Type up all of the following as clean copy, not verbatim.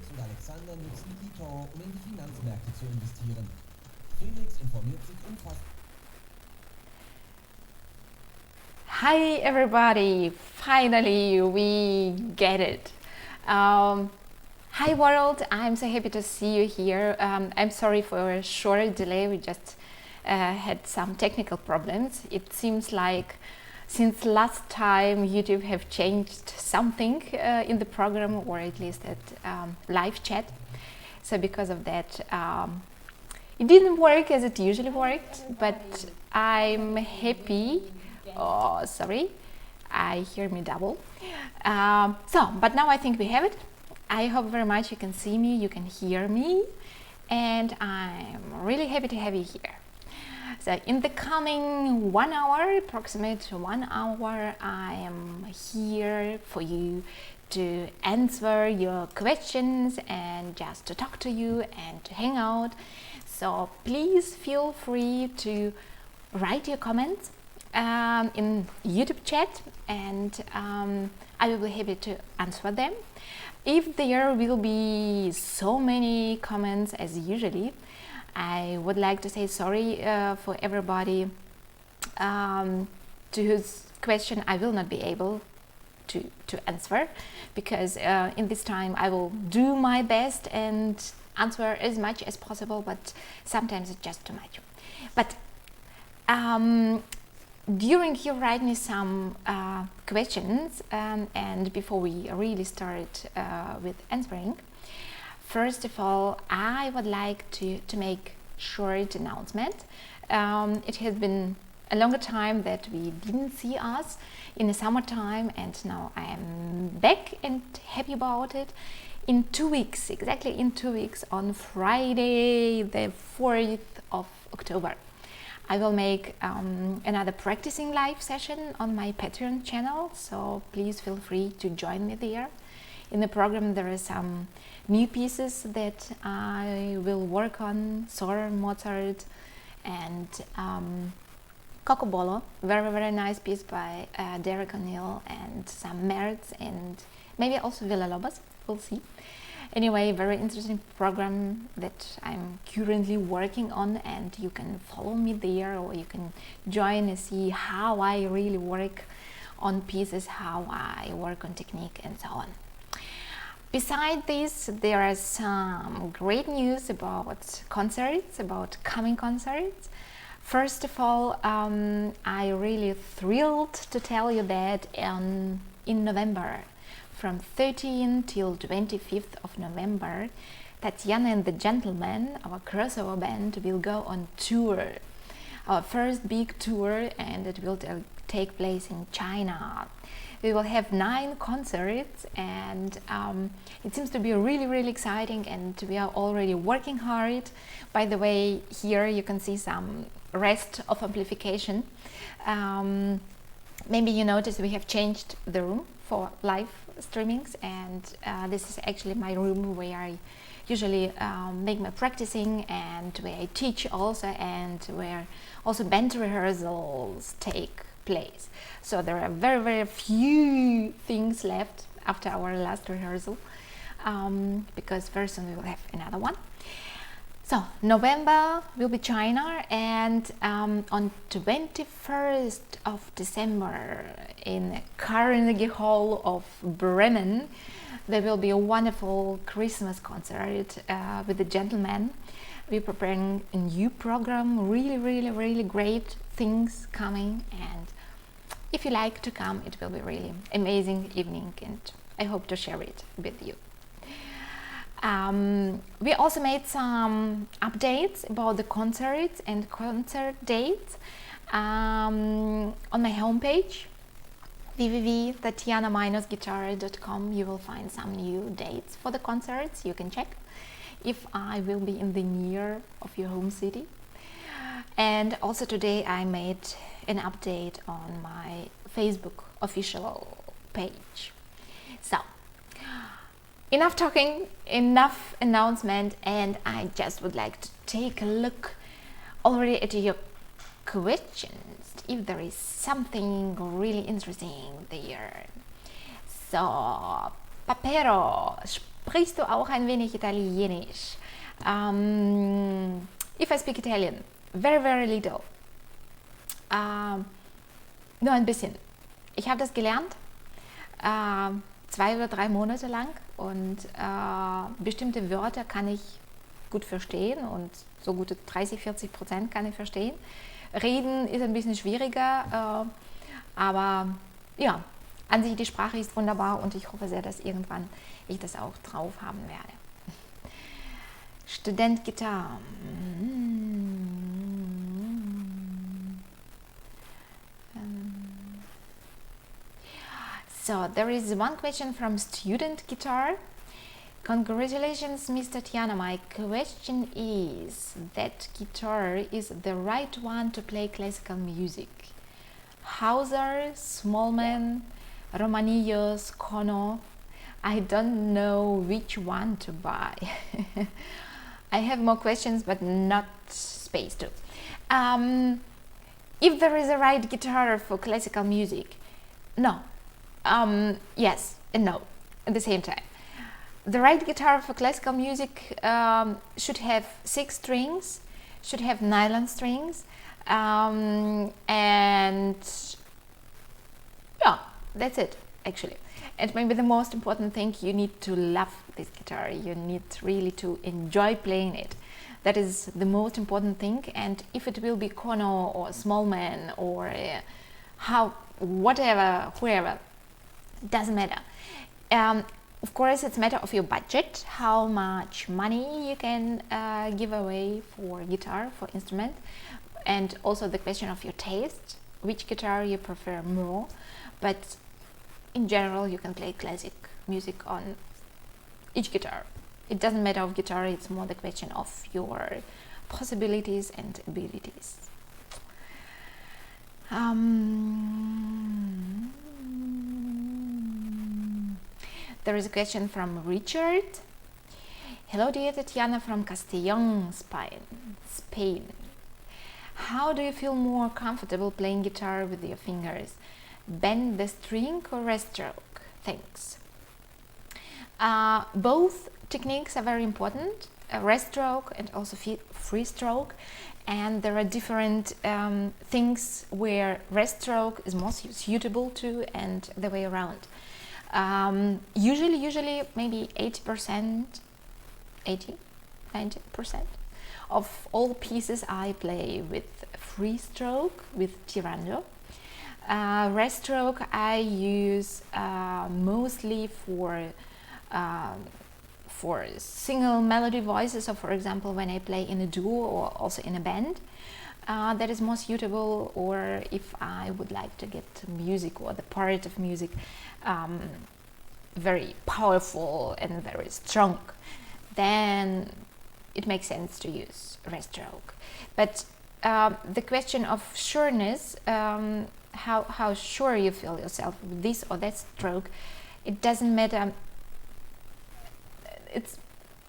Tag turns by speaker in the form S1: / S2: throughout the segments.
S1: Felix und Alexander nutzen Kito, um in die Finanzmärkte zu investieren. Felix informiert sich umfassend.
S2: Hi everybody! Finally we get it! Hi world! I'm so happy to see you here. I'm sorry for a short delay, we just had some technical problems. It seems like since last time YouTube have changed something in the program, or at least at live chat. So because of that it didn't work as it usually worked, but I'm happy. Oh, sorry, I hear me double. But now I think we have it. I hope very much you can see me, you can hear me, and I'm really happy to have you here. So in the coming 1 hour, approximate 1 hour, I am here for you to answer your questions and just to talk to you and to hang out. So please feel free to write your comments in YouTube chat, and I will be happy to answer them. If there will be so many comments as usually, I would like to say sorry for everybody to whose question I will not be able to answer, because in this time I will do my best and answer as much as possible, but sometimes it's just too much. But during you write me some questions, and before we really start with answering, first of all, I would like to make short announcement. It has been a longer time that we didn't see us in the summertime, and now I am back and happy about it. In 2 weeks, exactly in 2 weeks, on Friday the 4th of October, I will make another practicing live session on my Patreon channel, so please feel free to join me there. In the program there are some new pieces that I will work on, Sor, Mozart, and Cocobolo, very nice piece by Derek O'Neill, and some Mertz, and maybe also Villa-Lobos, we'll see. Anyway, very interesting program that I'm currently working on, and you can follow me there, or you can join and see how I really work on pieces, how I work on technique, and so on. Besides this, there are some great news about concerts, about coming concerts. First of all, I really thrilled to tell you that in November, from 13 till 25th of November, Tatyana and the Gentlemen, our crossover band, will go on tour. Our first big tour, and it will take place in China. We will have 9 concerts, and it seems to be really exciting, and we are already working hard. By the way, here you can see some rest of amplification. Maybe you noticed we have changed the room for live streamings, and this is actually my room where I usually make my practicing, and where I teach also, and where also band rehearsals take place. So there are very few things left after our last rehearsal, because very soon we will have another one. So November will be China, and on 21st of December in Carnegie Hall of Bremen there will be a wonderful Christmas concert with the Gentlemen. We're preparing a new program, really great things coming, and if you like to come, it will be really amazing evening, and I hope to share it with you. We also made some updates about the concerts and concert dates on my homepage www.tatyana-guitar.com. You will find some new dates for the concerts. You can check if I will be in the near of your home city. And also today I made an update on my Facebook official page. So enough talking, enough announcement, and I just would like to take a look already at your questions, if there is something really interesting there. So Papero Sprichst du auch ein wenig Italienisch? If I speak Italian, very, very little. Nur ein bisschen. Ich habe das gelernt, 2 oder 3 Monate lang, und bestimmte Wörter kann ich gut verstehen und so gute 30-40% kann ich verstehen. Reden ist ein bisschen schwieriger, aber ja, an sich die Sprache ist wunderbar und ich hoffe sehr, dass irgendwann ich das auch drauf haben werde. Student Gitarre. So there is one question from Student Guitar. Congratulations, Miss Tatyana. My question is that guitar is the right one to play classical music. Hauser, Smallman, Romanillos, Kono. I don't know which one to buy. I have more questions, but not space to. If there is a right guitar for classical music, no. Yes and no at the same time. The right guitar for classical music should have 6 strings, should have nylon strings, and yeah, that's it actually. And maybe the most important thing, you need to love this guitar, you need really to enjoy playing it. That is the most important thing. And if it will be Kono or Smallman or whoever, doesn't matter. Of course, it's a matter of your budget, how much money you can give away for guitar, for instrument, and also the question of your taste, which guitar you prefer more. But in general, you can play classic music on each guitar. It doesn't matter of guitar, it's more the question of your possibilities and abilities. There is a question from Richard. Hello dear Tatyana from Castellón, Spain. How do you feel more comfortable playing guitar with your fingers? Bend the string or rest stroke? Thanks. Both techniques are very important, rest stroke and also free stroke, and there are different things where rest stroke is most suitable to and the way around. Usually maybe 80%, 90% of all pieces I play with free stroke, with tirando. Rest stroke I use mostly for single melody voices, so for example when I play in a duo or also in a band, that is more suitable, or if I would like to get music or the part of music very powerful and very strong, then it makes sense to use rest stroke. But the question of sureness, how sure you feel yourself with this or that stroke, it doesn't matter. It's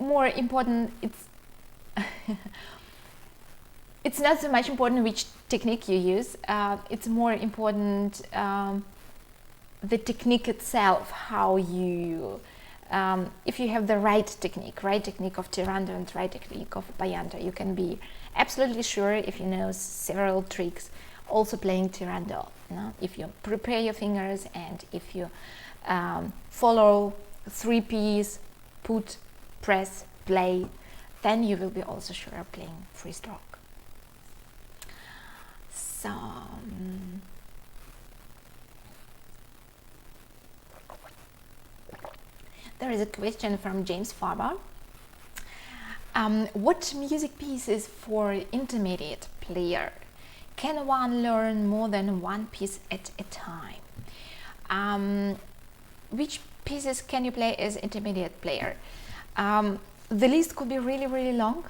S2: more important, it's not so much important which technique you use, it's more important the technique itself, how you, if you have the right technique of tirando and right technique of bayanta, you can be absolutely sure, if you know several tricks, also playing tirando. No? If you prepare your fingers and if you follow 3 P's, put, press, play, then you will be also sure of playing free stroke. So there is a question from James Farber. What music piece is for intermediate player? Can one learn more than one piece at a time? Which pieces can you play as intermediate player? The list could be really, really long,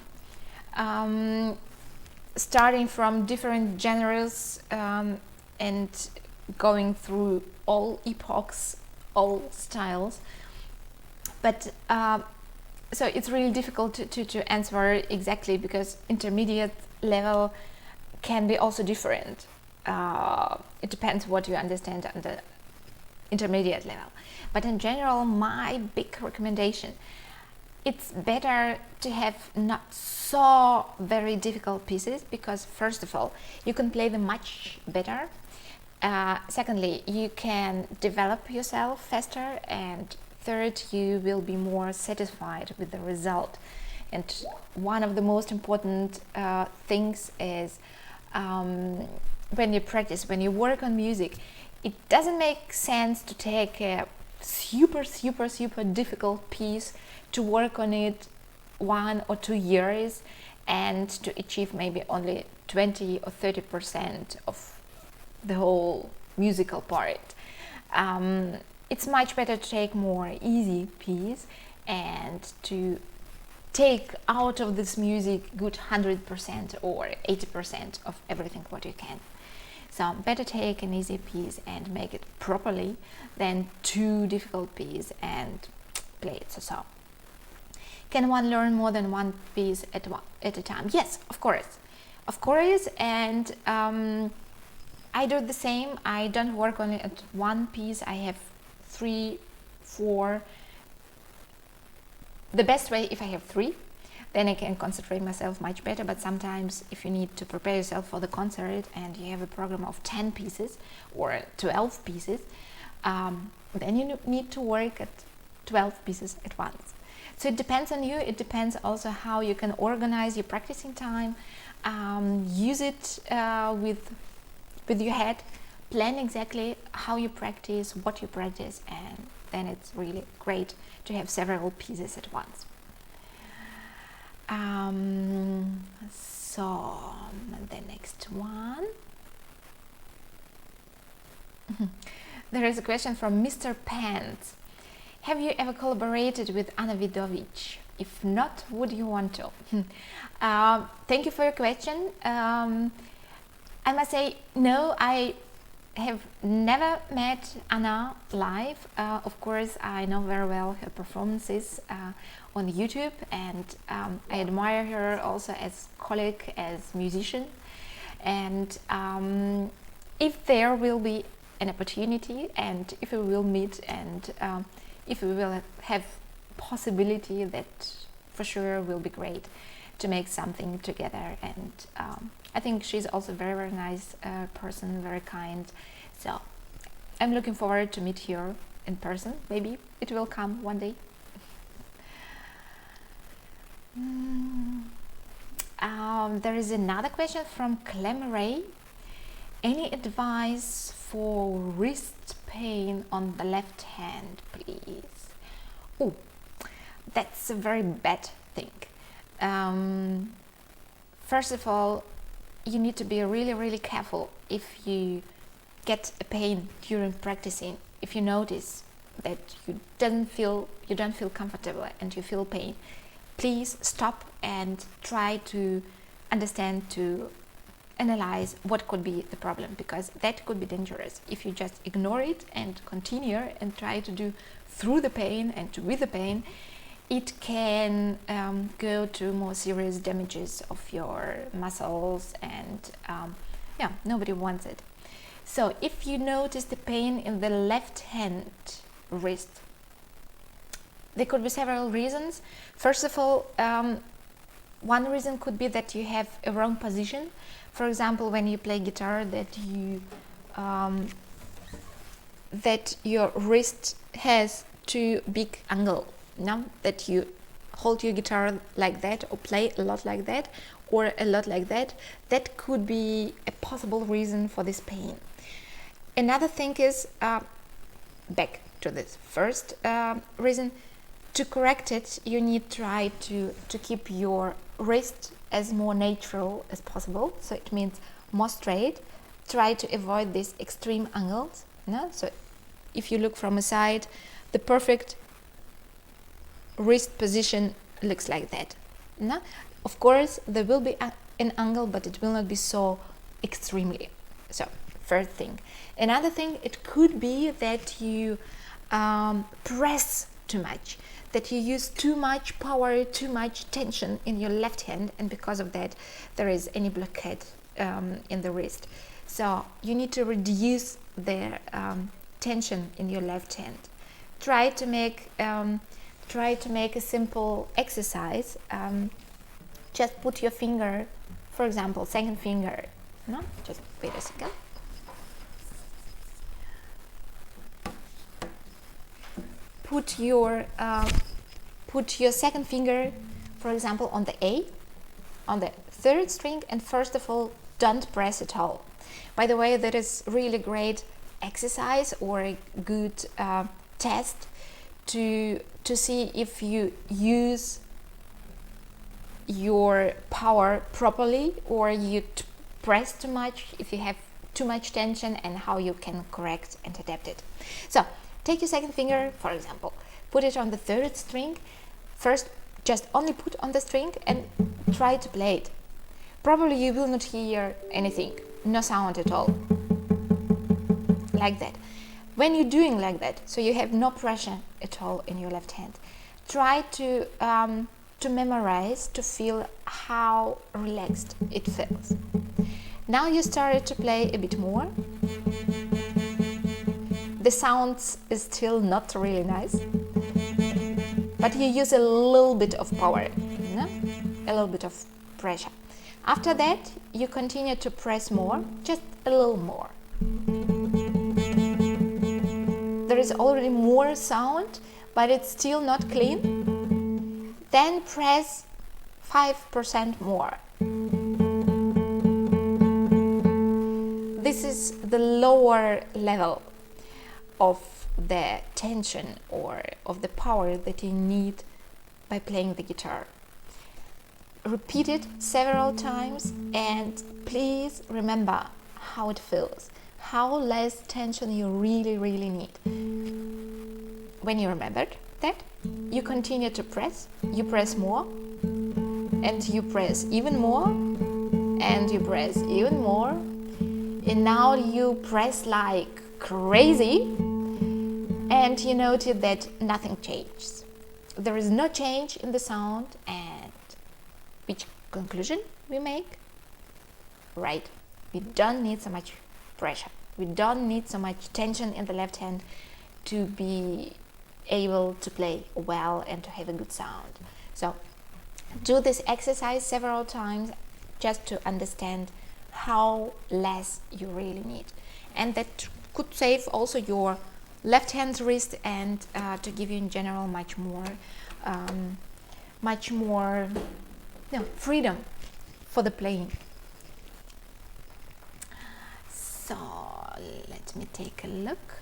S2: starting from different genres and going through all epochs, all styles. But so it's really difficult to answer exactly, because intermediate level can be also different. It depends what you understand under intermediate level. But in general, my big recommendation, it's better to have not so very difficult pieces, because first of all, you can play them much better. Secondly, you can develop yourself faster, and third, you will be more satisfied with the result. And one of the most important things is when you practice, when you work on music, it doesn't make sense to take a super difficult piece to work on it 1 or 2 years and to achieve maybe only 20 or 30% of the whole musical part. It's much better to take more easy piece and to take out of this music good 100% or 80% of everything what you can. So better take an easy piece and make it properly than too difficult piece and play it so. Can one learn more than one piece at a time? Yes, of course, and I do the same. I don't work on it at one piece. I have 3, 4. The best way, if I have 3, then I can concentrate myself much better. But sometimes if you need to prepare yourself for the concert and you have a program of 10 pieces or 12 pieces, then you need to work at 12 pieces at once. So it depends on you. It depends also how you can organize your practicing time, use it with your head, plan exactly how you practice, what you practice, and then it's really great to have several pieces at once. So the next one. There is a question from Mr. Pants. Have you ever collaborated with Ana Vidovic? If not, would you want to? Thank you for your question. I must say, no, I have never met Ana live. Of course, I know very well her performances on YouTube, and I admire her also as colleague, as musician. And if there will be an opportunity, and if we will meet, and if we will have possibility, that for sure will be great to make something together. And I think she's also very nice person, very kind. So I'm looking forward to meet her in person. Maybe it will come one day. There is another question from Clem Ray. Any advice for wrist pain on the left hand, please? Oh, that's a very bad thing. First of all, you need to be really careful if you get a pain during practicing. If you notice that you don't feel comfortable and you feel pain, please stop and try to understand, to analyze what could be the problem, because that could be dangerous. If you just ignore it and continue and try to do through the pain and with the pain, it can go to more serious damages of your muscles, and nobody wants it. So if you notice the pain in the left hand wrist, there could be several reasons. First of all, one reason could be that you have a wrong position. For example, when you play guitar, that your wrist has too big angle. Now that you hold your guitar like that, or play a lot like that, or a lot like that, that could be a possible reason for this pain. Another thing is, back to this first reason, to correct it, you need to try to keep your wrist as more natural as possible. So it means more straight. Try to avoid these extreme angles. No? So if you look from a side, the perfect wrist position looks like that. No? Of course, there will be an angle, but it will not be so extremely. So, first thing. Another thing, it could be that you press too much, that you use too much power, too much tension in your left hand, and because of that, there is any blockade in the wrist. So, you need to reduce the tension in your left hand. Try to make a simple exercise. Just put your finger, for example, second finger. No, just wait a second. Put your second finger, for example, on the A, on the third string, and first of all, don't press at all. By the way, that is really great exercise or a good test to see if you use your power properly or you press too much, if you have too much tension, and how you can correct and adapt it. So take your second finger, for example, put it on the third string. First, just only put on the string and try to play it. Probably you will not hear anything, no sound at all, like that. When you're doing like that, so you have no pressure at all in your left hand, try to memorize, to feel how relaxed it feels. Now you started to play a bit more. The sound is still not really nice, but you use a little bit of power, a little bit of pressure. After that, you continue to press more, just a little more. There is already more sound, but it's still not clean. Then press 5% more. This is the lower level of the tension or of the power that you need by playing the guitar. Repeat it several times and please remember how it feels, how less tension you really need. When you remembered that, you continue to press, you press more, and you press even more, and you press even more, and now you press like crazy, and you notice that nothing changes. There is no change in the sound, and which conclusion we make? Right, we don't need so much pressure. We don't need so much tension in the left hand to be able to play well and to have a good sound. So do this exercise several times just to understand how less you really need. And that could save also your left hand wrist and to give you in general much more freedom for the playing. So let me take a look.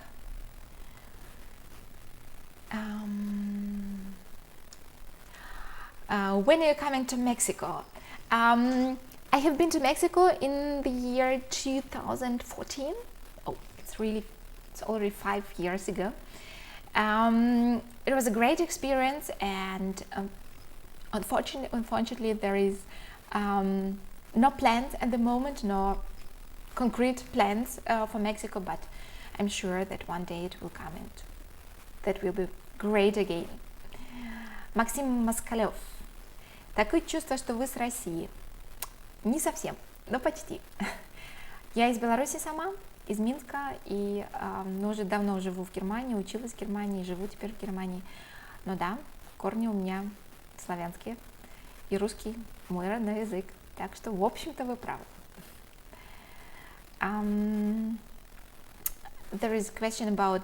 S2: When are you coming to Mexico? I have been to Mexico in the year 2014. Oh, it's already 5 years ago. It was a great experience, and unfortunately there is no plans at the moment, no concrete plans for Mexico, but I'm sure that one day it will come and that will be great again. Максим Москалев. Такое чувство, что вы с России. Не совсем, но почти. Я из Беларуси сама, из Минска, и уже давно живу в Германии, училась в Германии, живу теперь в Германии. Но да, корни у меня славянские, и русский мой родной язык. Так что, в общем-то, вы правы. There is a question about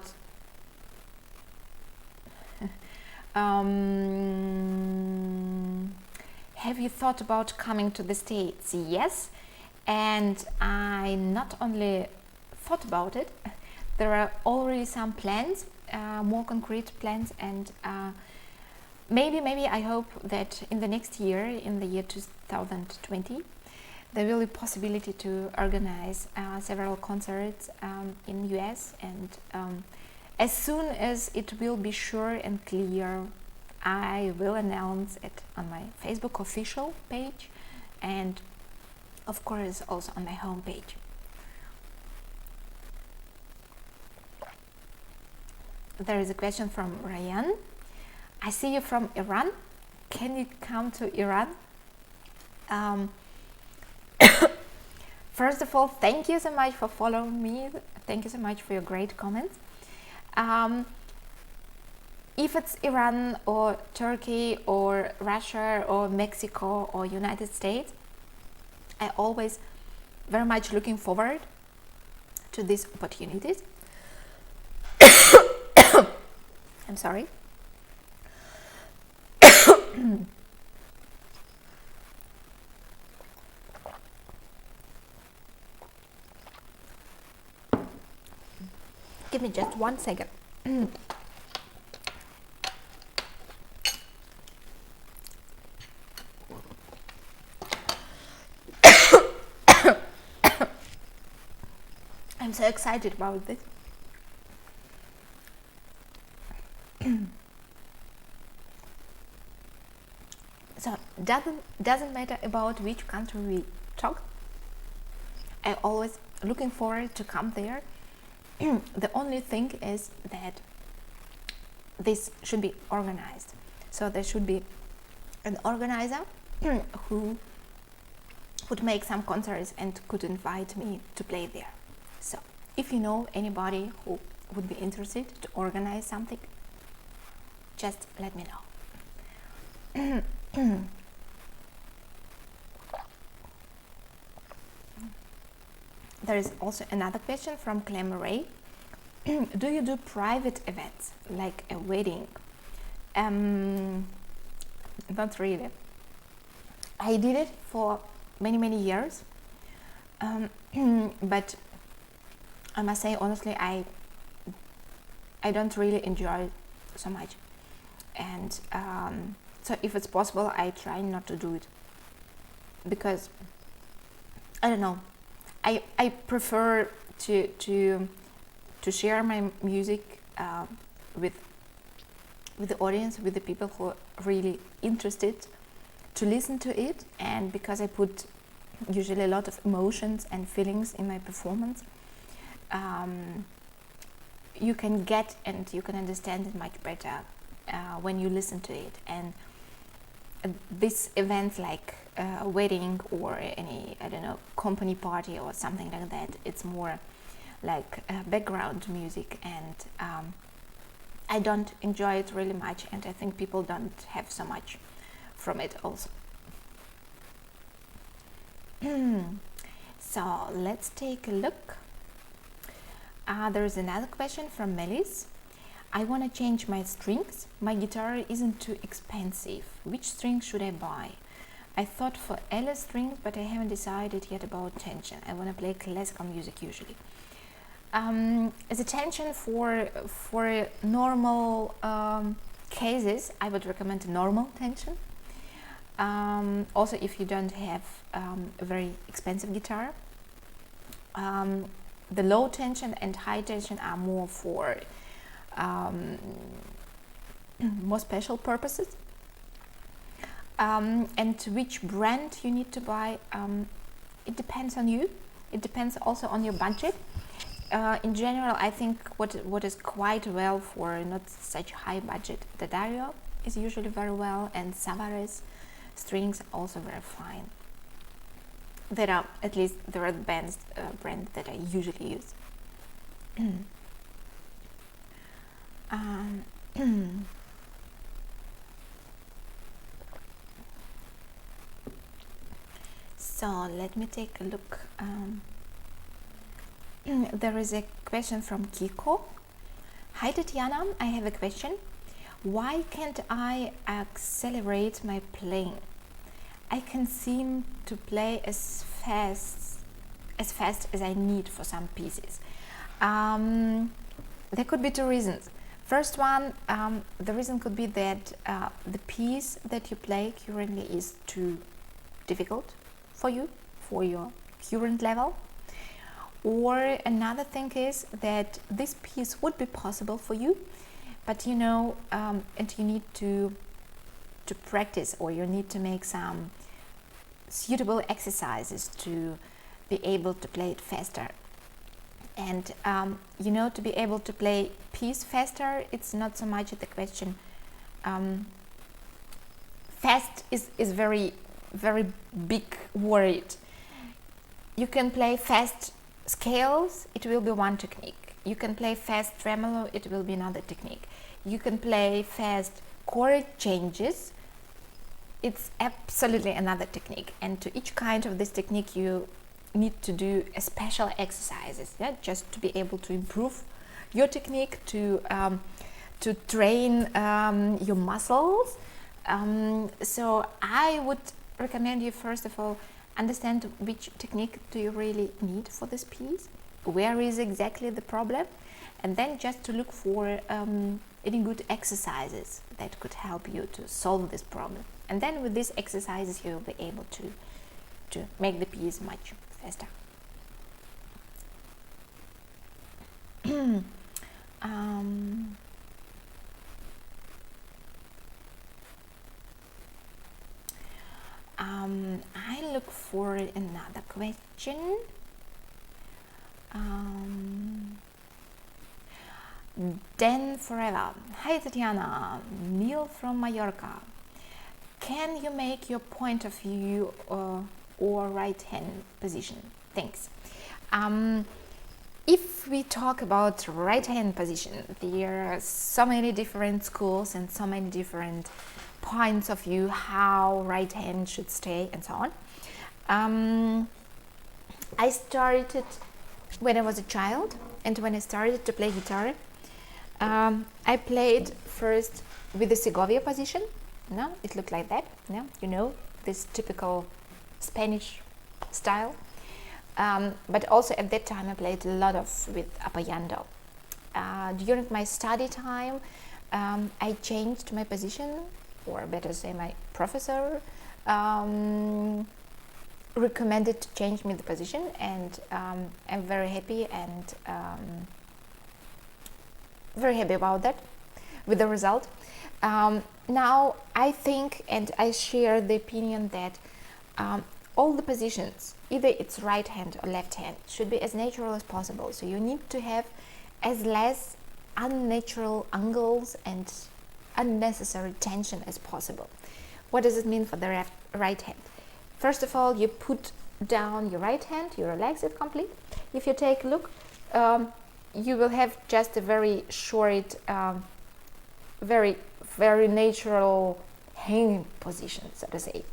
S2: have you thought about coming to the States? Yes, and I not only thought about it, there are already some plans, more concrete plans, and maybe I hope that in the next year, in the year 2020, there will be possibility to organize several concerts in US, and as soon as it will be sure and clear, I will announce it on my Facebook official page and of course also on my homepage. There is a question from Ryan. I see you from Iran. Can you come to Iran? First of all, thank you so much for following me. Thank you so much for your great comments. If it's Iran or Turkey or Russia or Mexico or United States, I always very much looking forward to these opportunities. I'm sorry. Give me just 1 second. I'm so excited about this. So doesn't matter about which country we talk. I always looking forward to come there. The only thing is that this should be organized. So there should be an organizer who would make some concerts and could invite me to play there. So if you know anybody who would be interested to organize something, just let me know. There is also another question from Clem Ray. Do you do private events like a wedding? Not really. I did it for many years, but I must say honestly, I don't really enjoy it so much, and so if it's possible, I try not to do it, because I don't know. I prefer to share my music with the audience, with the people who are really interested to listen to it, and because I put usually a lot of emotions and feelings in my performance, you can get and you can understand it much better when you listen to it. And these events like a wedding or any, I don't know, company party or something like that, it's more like background music, and I don't enjoy it really much, and I think people don't have so much from it also. So let's take a look. There is another question from Melis. I want to change my strings. My guitar isn't too expensive. Which string should I buy? I thought for Ls strings, but I haven't decided yet about tension. I want to play classical music usually. As a tension for normal cases, I would recommend a normal tension. Also, if you don't have a very expensive guitar, the low tension and high tension are more for more special purposes. And which brand you need to buy, it depends on you. It depends also on your budget. In general, I think what is quite well for not such high budget, the Dario is usually very well, and Savares strings also very fine. There are the bands brand that I usually use. So let me take a look. There is a question from Kiko. Hi Tatyana, I have a question. Why can't I accelerate my playing? I can seem to play as fast as I need for some pieces. There could be two reasons. First one, the reason could be that the piece that you play currently is too difficult for you, for your current level. Or another thing is that this piece would be possible for you, but you know, and you need to practice, or you need to make some suitable exercises to be able to play it faster. And you know, to be able to play piece faster, it's not so much the question. Fast is very big word. You can play fast scales, it will be one technique. You can play fast tremolo, it will be another technique. You can play fast chord changes, it's absolutely another technique. And to each kind of this technique you need to do a special exercises, yeah, just to be able to improve your technique, to train your muscles. So I would recommend you, first of all, understand which technique do you really need for this piece, where is exactly the problem, and then just to look for any good exercises that could help you to solve this problem. And then with these exercises you will be able to make the piece much faster. I look for another question. Then forever. Hi Tatyana, Neil from Mallorca. Can you make your point of view or right hand position? Thanks. If we talk about right hand position, there are so many different schools and so many different points of view how right hand should stay and so on. I started when I was a child, and when I started to play guitar, I played first with the Segovia position. No, it looked like that. No, you know, this typical Spanish style. But also at that time I played a lot with apoyando. During my study time, I changed my position, or better say my professor recommended to change me the position, and I'm very happy and very happy about that, with the result. Now I think, and I share the opinion that all the positions, either it's right hand or left hand, should be as natural as possible. So you need to have as less unnatural angles and unnecessary tension as possible. What does it mean for the right hand? First of all, you put down your right hand, you relax it completely. If you take a look, you will have just a very short, very natural hanging position, so to say.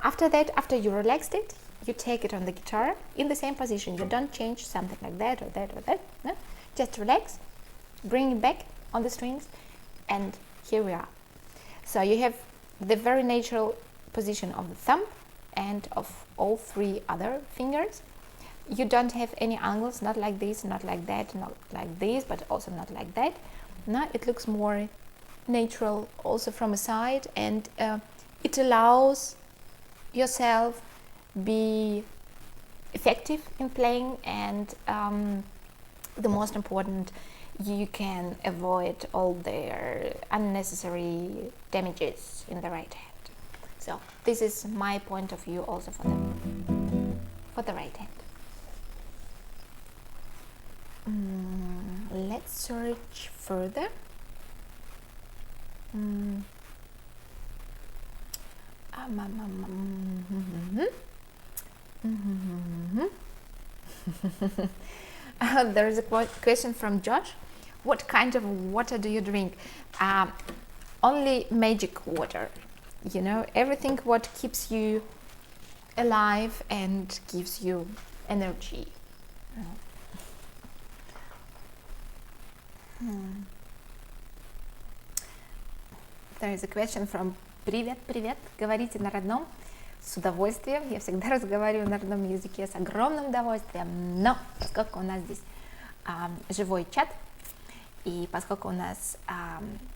S2: After that, after you relaxed it, you take it on the guitar in the same position. You don't change something like that or that or that. No? Just relax, bring it back on the strings, and here we are. So you have the very natural position of the thumb and of all three other fingers. You don't have any angles, not like this, not like that, not like this, but also not like that. No, it looks more natural also from a side, and it allows yourself be effective in playing, and the most important, you can avoid all their unnecessary damages in the right hand. So this is my point of view also for the right hand. Let's search further. There is a question from Josh. What kind of water do you drink? Only magic water. You know, everything what keeps you alive and gives you energy. There is a question from Привет, привет. Говорите на родном с удовольствием. Я всегда разговариваю на родном языке с огромным удовольствием. Но поскольку у нас здесь живой чат, и поскольку у нас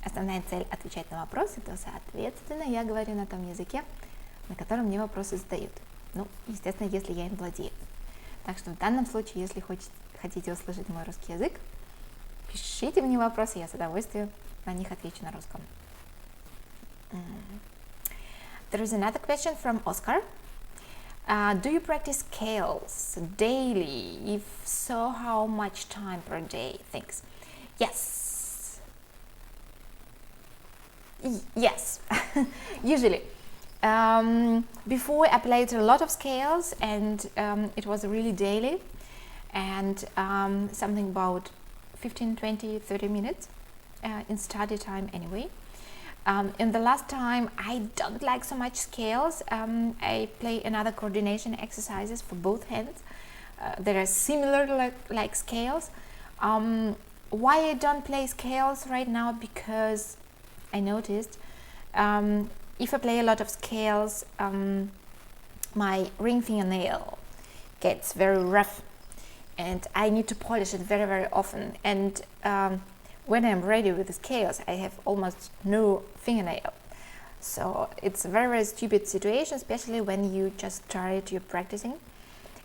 S2: основная цель отвечать на вопросы, то, соответственно, я говорю на том языке, на котором мне вопросы задают. Ну, естественно, если я им владею. Так что в данном случае, если хотите услышать мой русский язык, пишите мне вопросы, я с удовольствием на них отвечу на русском. There is another question from Oscar. Do you practice scales daily? If so, how much time per day? Thanks. Yes. Yes. Usually. Before I played a lot of scales, and it was really daily, and something about 15, 20, 30 minutes in study time anyway. In the last time, I don't like so much scales. I play another coordination exercises for both hands. They are similar like scales. Why I don't play scales right now? Because I noticed if I play a lot of scales, my ring fingernail gets very rough, and I need to polish it very, very often. And when I'm ready with the scales, I have almost no fingernail. So it's a very, very stupid situation, especially when you just start your practicing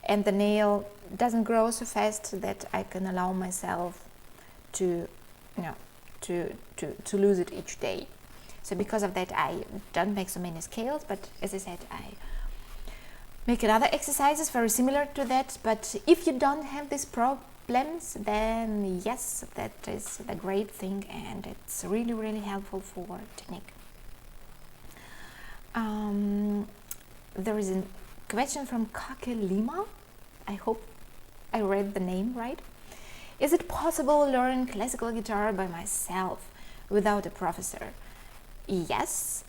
S2: and the nail doesn't grow so fast that I can allow myself to, to lose it each day. So because of that, I don't make so many scales, but as I said, I make other exercises very similar to that. But if you don't have these problems, then yes, that is a great thing, and it's really, really helpful for technique. There is a question from Kappel. I hope I read the name right. Is it possible to learn classical guitar by myself without a professor? Yes.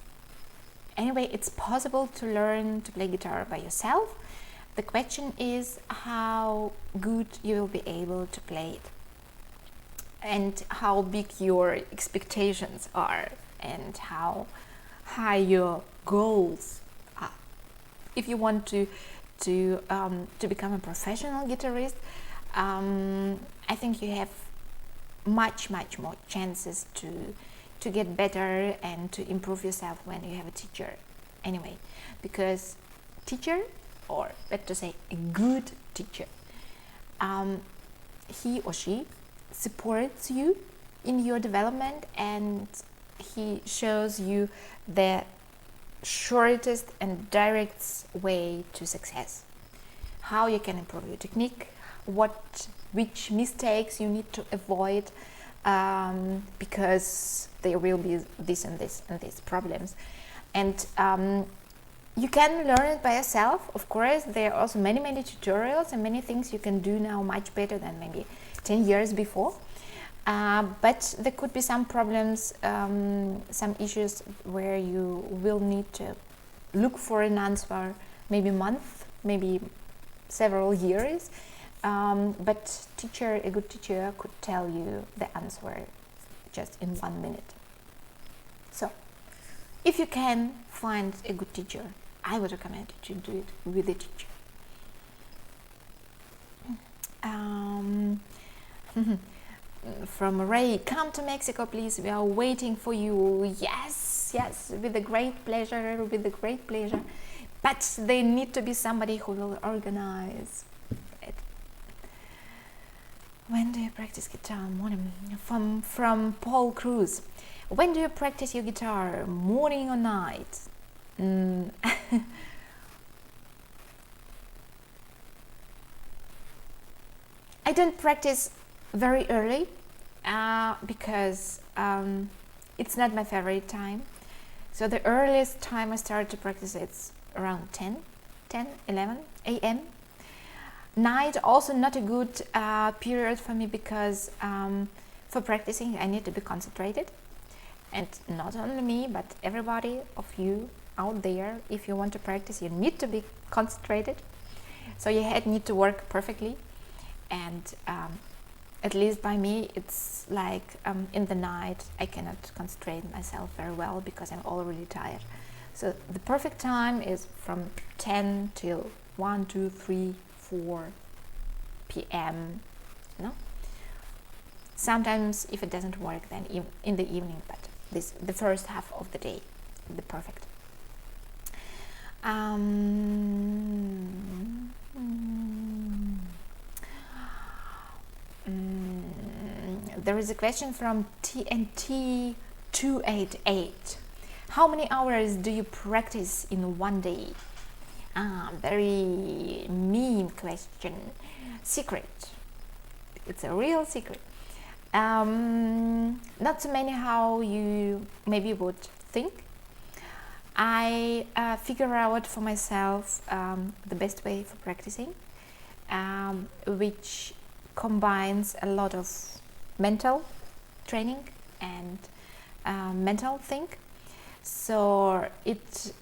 S2: Anyway, it's possible to learn to play guitar by yourself. The question is how good you will be able to play it, and how big your expectations are, and how high your goals are. If you want to become a professional guitarist, I think you have much more chances to get better and to improve yourself when you have a teacher. Anyway, because teacher, or let's say a good teacher, he or she supports you in your development, and he shows you the shortest and direct way to success. How you can improve your technique, which mistakes you need to avoid, because there will be this and this and these problems. And you can learn it by yourself. Of course, there are also many tutorials and many things you can do now much better than maybe 10 years before. But there could be some problems, some issues where you will need to look for an answer, maybe a month, maybe several years. But a good teacher could tell you the answer just in 1 minute. So, if you can find a good teacher, I would recommend you to do it with a teacher. From Ray, come to Mexico, please. We are waiting for you. Yes, with a great pleasure, But there need to be somebody who will organize it. When do you practice guitar? Morning. From Paul Cruz. When do you practice your guitar? Morning or night? I don't practice very early because it's not my favorite time. So the earliest time I start to practice it's around 10, 11 a.m. Night also not a good period for me because for practicing I need to be concentrated, and not only me but everybody of you out there. If you want to practice, you need to be concentrated, so your head need to work perfectly. And at least by me it's like in the night I cannot concentrate myself very well because I'm already tired. So the perfect time is from 10 till 1, 2, 3, 4 p.m. No? Sometimes if it doesn't work, then in the evening, but the first half of the day, the perfect. There is a question from TNT288. How many hours do you practice in one day? Very mean question. Secret. It's a real secret. Not so many how you maybe would think. I figure out for myself the best way for practicing, which combines a lot of mental training and mental thing. So it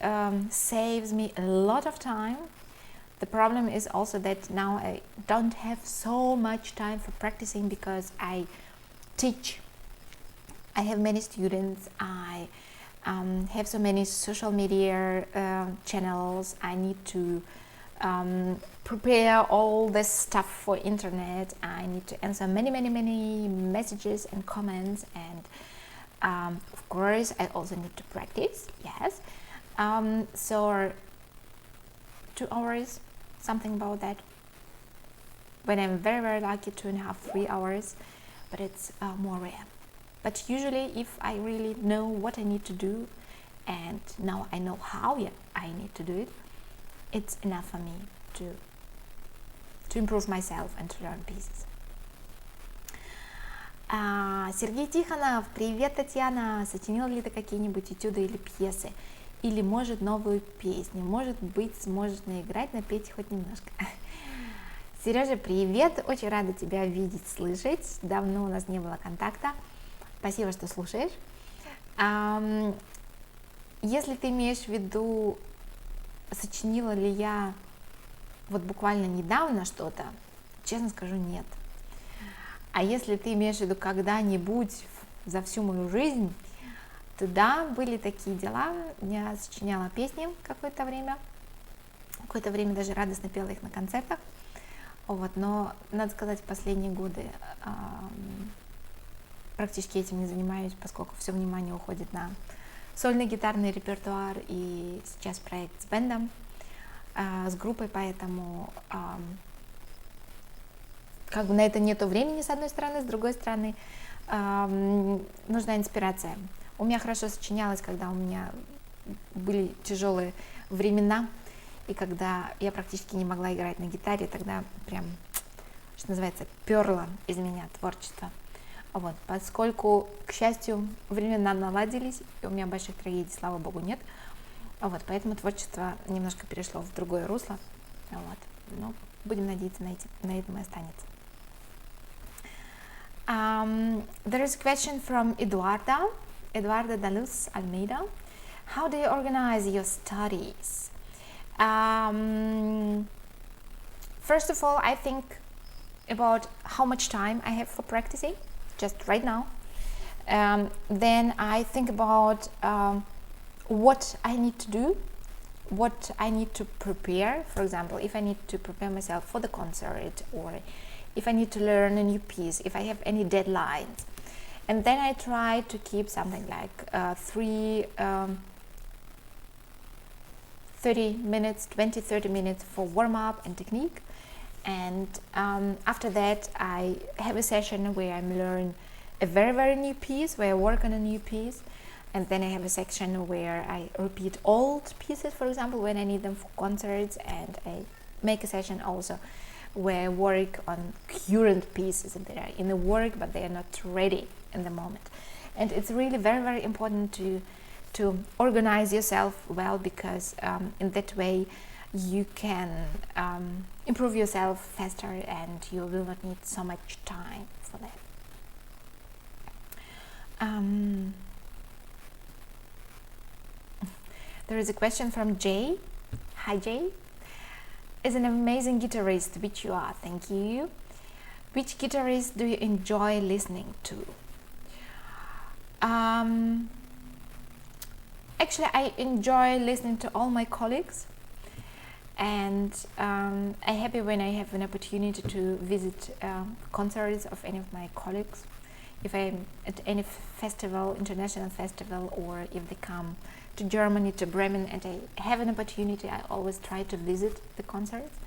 S2: saves me a lot of time. The problem is also that now I don't have so much time for practicing because I teach. I have many students. I have so many social media channels. I need to prepare all this stuff for internet. I need to answer many messages and comments, and of course I also need to practice. Yes, so 2 hours, something about that. When I'm very lucky, 2.5, 3 hours, but it's more rare. But usually, if I really know what I need to do, and now I know how I need to do it, it's enough for me to improve myself and to learn pieces. Сергей Тихонов, привет, Татьяна. Сочинила ли ты какие-нибудь этюды или пьесы? Или, может, новую песню? Может быть, сможешь наиграть, напеть хоть немножко. Сережа, привет. Очень рада тебя видеть, слышать. Давно у нас не было контакта. Спасибо, что слушаешь. Если ты имеешь в виду, сочинила ли я вот буквально недавно что-то, честно скажу, нет. А если ты имеешь в виду когда-нибудь за всю мою жизнь, то да, были такие дела. Я сочиняла песни какое-то время даже радостно пела их на концертах. Вот, но, надо сказать, в последние годы практически этим не занимаюсь, поскольку все внимание уходит на сольный гитарный репертуар, и сейчас проект с бэндом, с группой, поэтому как бы на это нету времени, с одной стороны, с другой стороны нужна инспирация. У меня хорошо сочинялось, когда у меня были тяжелые времена, и когда я практически не могла играть на гитаре, тогда прям, что называется, перло из меня творчество. Вот, поскольку, к счастью, времена наладились, и у меня больших трагедий, слава богу, нет. Вот, поэтому творчество немножко перешло в другое русло. Вот, но будем надеяться, на этом и останется. There is a question from Eduarda da Luz Almeida. How do you organize your studies? First of all, I think about how much time I have for practicing, just right now. Then I think about what I need to do, what I need to prepare. For example, if I need to prepare myself for the concert, or if I need to learn a new piece, if I have any deadlines. And then I try to keep something like 30 minutes for warm-up and technique. And after that, I have a session where I learn a very new piece, where I work on a new piece. And then I have a section where I repeat old pieces, for example, when I need them for concerts. And I make a session also where I work on current pieces that are in the work, but they are not ready in the moment. And it's really very important to organize yourself well, because in that way you can improve yourself faster, and you will not need so much time for that. There is a question from Jay. Hi Jay. Is an amazing guitarist, which you are, thank you. Which guitarist do you enjoy listening to? Actually, I enjoy listening to all my colleagues, and I'm happy when I have an opportunity to visit concerts of any of my colleagues. If I'm at any festival, international festival, or if they come to Germany, to Bremen, and I have an opportunity, I always try to visit the concerts.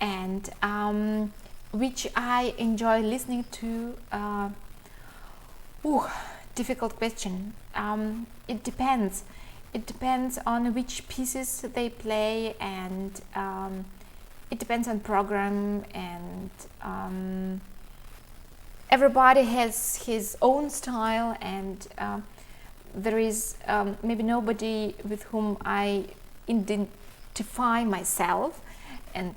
S2: And which I enjoy listening to, difficult question. It depends. It depends on which pieces they play, and it depends on program, and everybody has his own style, and there is maybe nobody with whom I identify myself, and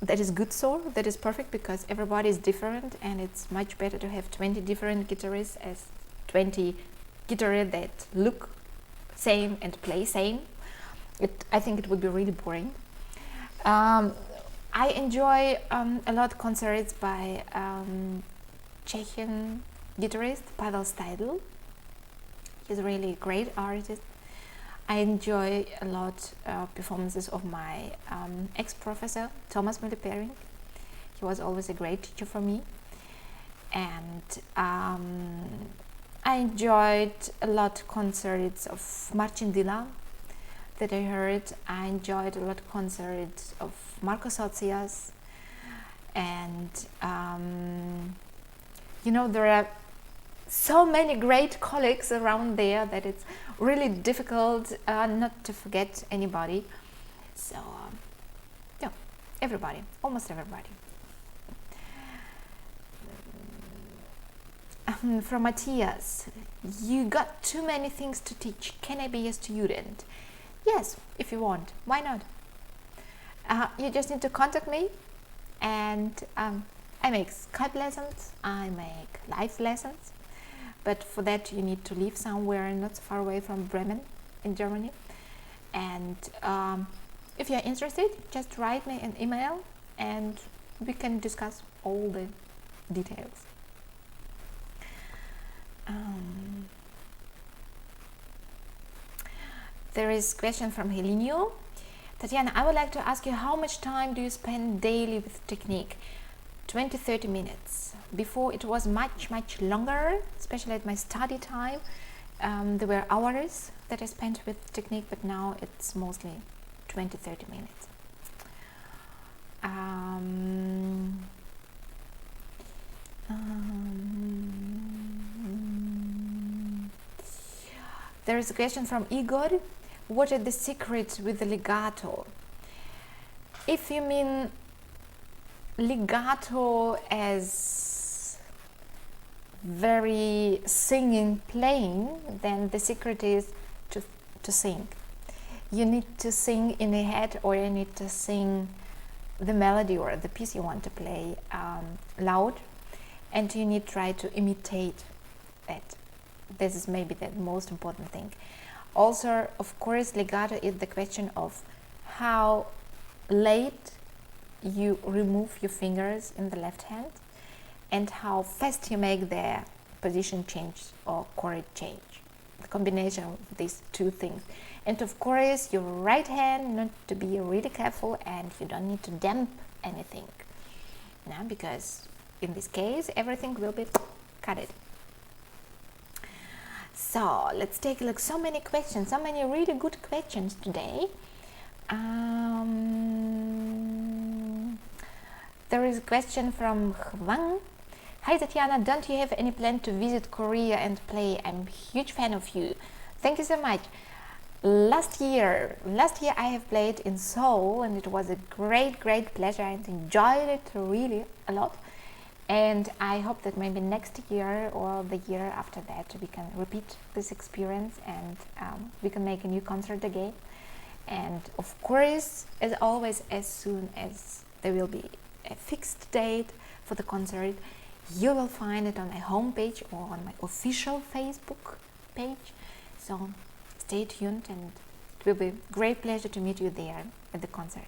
S2: that is good, so that is perfect, because everybody is different, and it's much better to have 20 different guitarists as 20 guitarists that look same and play same. I think it would be really boring. I enjoy a lot concerts by Czechian guitarist Pavel Steidl. He's a really great artist. I enjoy a lot performances of my ex-professor Thomas Müller-Pering. He was always a great teacher for me, and I enjoyed a lot concerts of Marcin Dila that I heard. I enjoyed a lot concerts of Marco Sozias, and you know, there are so many great colleagues around there that it's really difficult not to forget anybody. So yeah, everybody, almost everybody. From Matthias, you got too many things to teach. Can I be a student? Yes, if you want. Why not? You just need to contact me, and I make Skype lessons, I make live lessons, but for that you need to live somewhere not so far away from Bremen in Germany. And if you're interested, just write me an email and we can discuss all the details. There is a question from Helinio. Tatyana, I would like to ask you, how much time do you spend daily with technique? 20-30 minutes. Before it was much longer, especially at my study time. There were hours that I spent with technique, but now it's mostly 20-30 minutes. There is a question from Igor. What are the secrets with the legato? If you mean legato as very singing playing, then the secret is to sing. You need to sing in the head, or you need to sing the melody or the piece you want to play loud, and you need to try to imitate it. This is maybe the most important thing. Also, of course, legato is the question of how late you remove your fingers in the left hand and how fast you make the position change or chord change. The combination of these two things. And of course, your right hand need to be really careful, and you don't need to damp anything. Now, because in this case, everything will be cut. So let's take a look. So many questions, so many really good questions today. There is a question from Hwang. Hi Tatyana, don't you have any plan to visit Korea and play? I'm a huge fan of you. Thank you so much. Last year I have played in Seoul, and it was a great pleasure, and enjoyed it really a lot. And I hope that maybe next year or the year after that we can repeat this experience, and we can make a new concert again. And of course, as always, as soon as there will be a fixed date for the concert, you will find it on my homepage or on my official Facebook page. So stay tuned, and it will be a great pleasure to meet you there at the concert.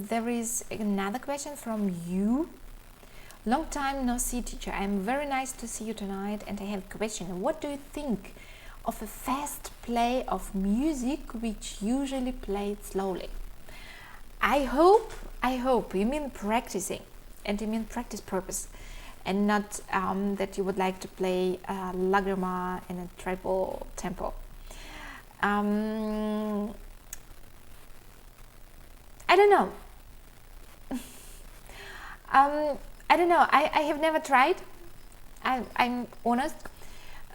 S2: There is another question from you. Long time no see, teacher. I'm very nice to see you tonight, and I have a question. What do you think of a fast play of music which usually played slowly? I hope you mean practicing, and you mean practice purpose, and not that you would like to play Lagrima in a triple tempo. I don't know. I don't know. I have never tried. I'm honest.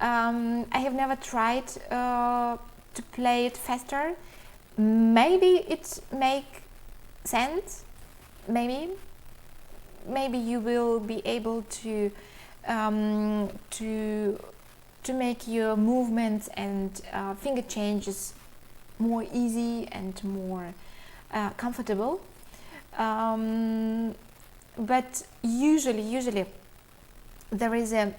S2: I have never tried to play it faster. Maybe it makes sense. Maybe you will be able to to make your movements and finger changes more easy and more comfortable. But usually there is a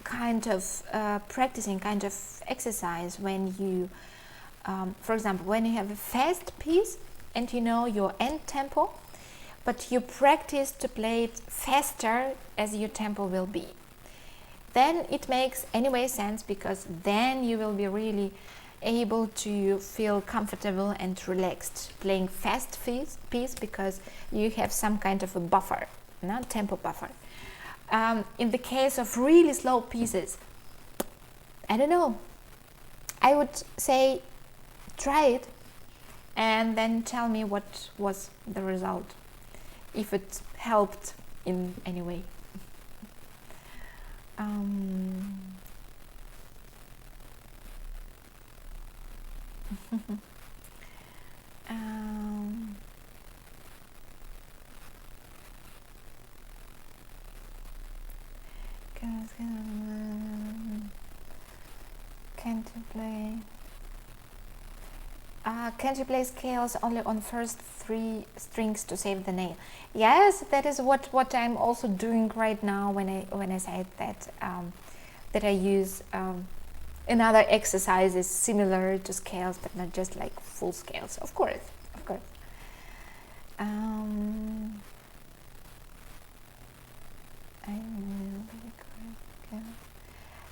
S2: kind of practicing kind of exercise when you, for example, when you have a fast piece and you know your end tempo, but you practice to play it faster as your tempo will be. Then it makes anyway sense, because then you will be really able to feel comfortable and relaxed playing fast piece, because you have some kind of a buffer, not tempo buffer. In the case of really slow pieces, I don't know, I would say try it and then tell me what was the result, if it helped in any way. Can't you play scales only on first 3 strings to save the nail? Yes, that is what I'm also doing right now when I said that that I use another exercises similar to scales, but not just like full scales. Of course.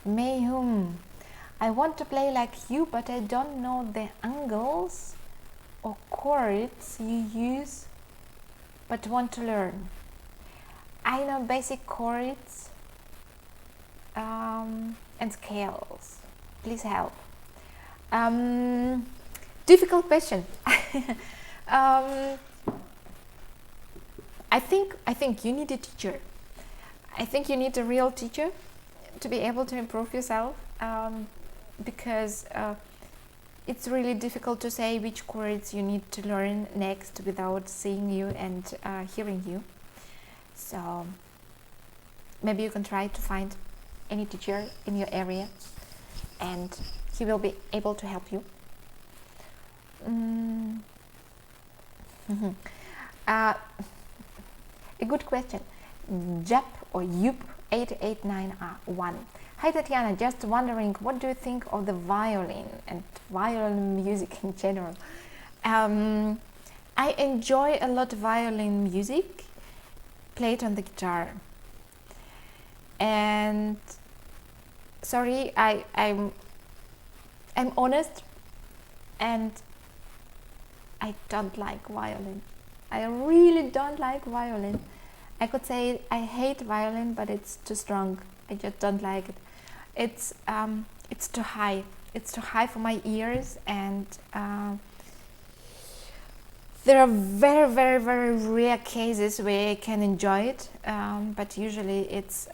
S2: Mayhum, I want to play like you, but I don't know the angles or chords you use, but want to learn. I know basic chords and scales. Please help. Difficult question. I think you need a teacher. I think you need a real teacher to be able to improve yourself, because it's really difficult to say which chords you need to learn next without seeing you and hearing you. So maybe you can try to find any teacher in your area and he will be able to help you. A good question. Jap or Yup 889R1. Hi Tatyana, just wondering, what do you think of the violin and violin music in general? I enjoy a lot of violin music played on the guitar. And sorry, I'm honest, and I don't like violin. I really don't like violin. I could say I hate violin, but it's too strong. I just don't like it. It's too high. It's too high for my ears, and there are very, very, very rare cases where I can enjoy it, but usually it's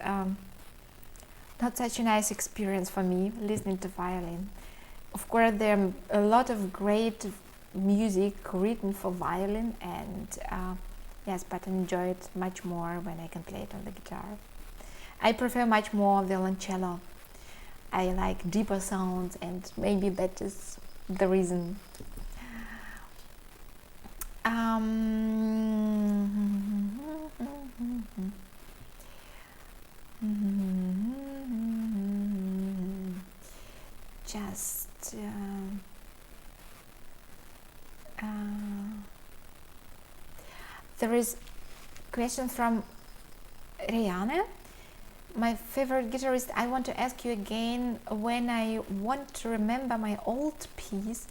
S2: not such a nice experience for me listening to violin. Of course, there are a lot of great music written for violin, and yes, but I enjoy it much more when I can play it on the guitar. I prefer much more violoncello. I like deeper sounds, and maybe that is the reason. Just there is a question from Rihanna. My favorite guitarist, I want to ask you again, when I want to remember my old piece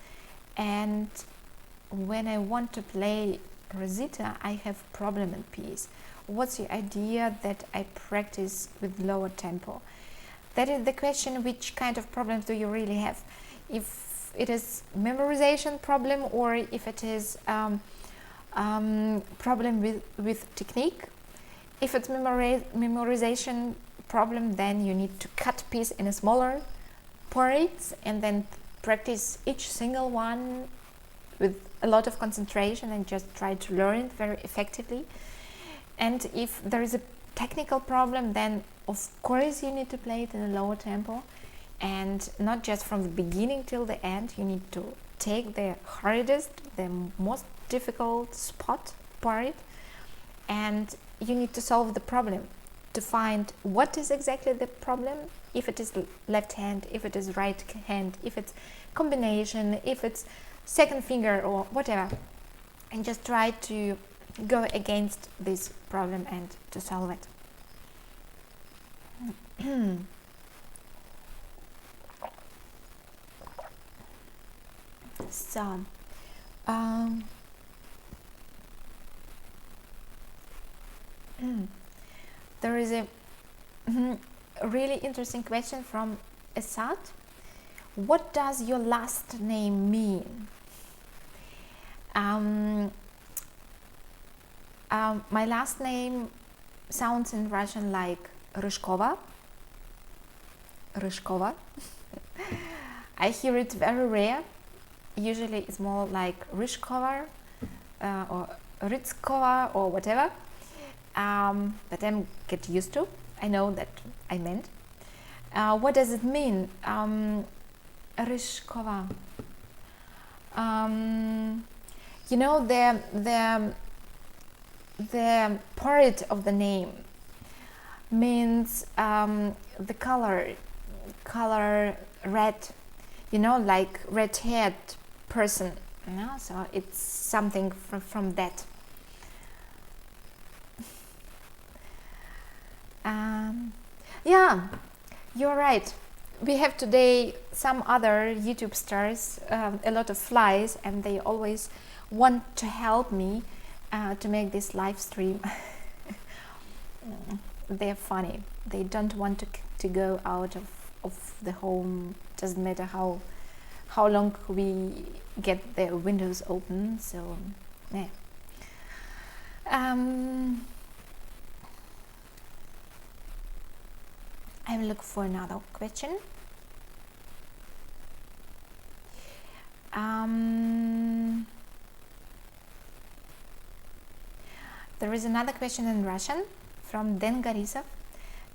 S2: and when I want to play Rosita, I have problem in piece. What's your idea that I practice with lower tempo? That is the question, which kind of problems do you really have? If it is memorization problem, or if it is problem with technique. If it's memorization problem, then you need to cut piece in a smaller parts and then practice each single one with a lot of concentration and just try to learn it very effectively. And if there is a technical problem, then of course you need to play it in a lower tempo. and not just from the beginning till the end. You need to take the hardest, the most difficult part, and you need to solve the problem, to find what is exactly the problem, if it is left hand, if it is right hand, if it's combination, if it's second finger or whatever, and just try to go against this problem and to solve it. So there is a really interesting question from Asad. What does your last name mean? My last name sounds in Russian like Ryshkova. I hear it very rare. Usually it's more like Ryshkova or Ritskova or whatever. But I'm get used to. I know that I meant. What does it mean? Ryshkova. You know, the part of the name means the color red. You know, like red-haired person. You know? So it's something from that. Yeah, you're right. We have today some other YouTube stars, a lot of flies, and they always want to help me to make this live stream. They're funny. They don't want to go out of the home. Doesn't matter how long we get their windows open. So yeah. I will look for another question. There is another question in Russian from Den Gorisov.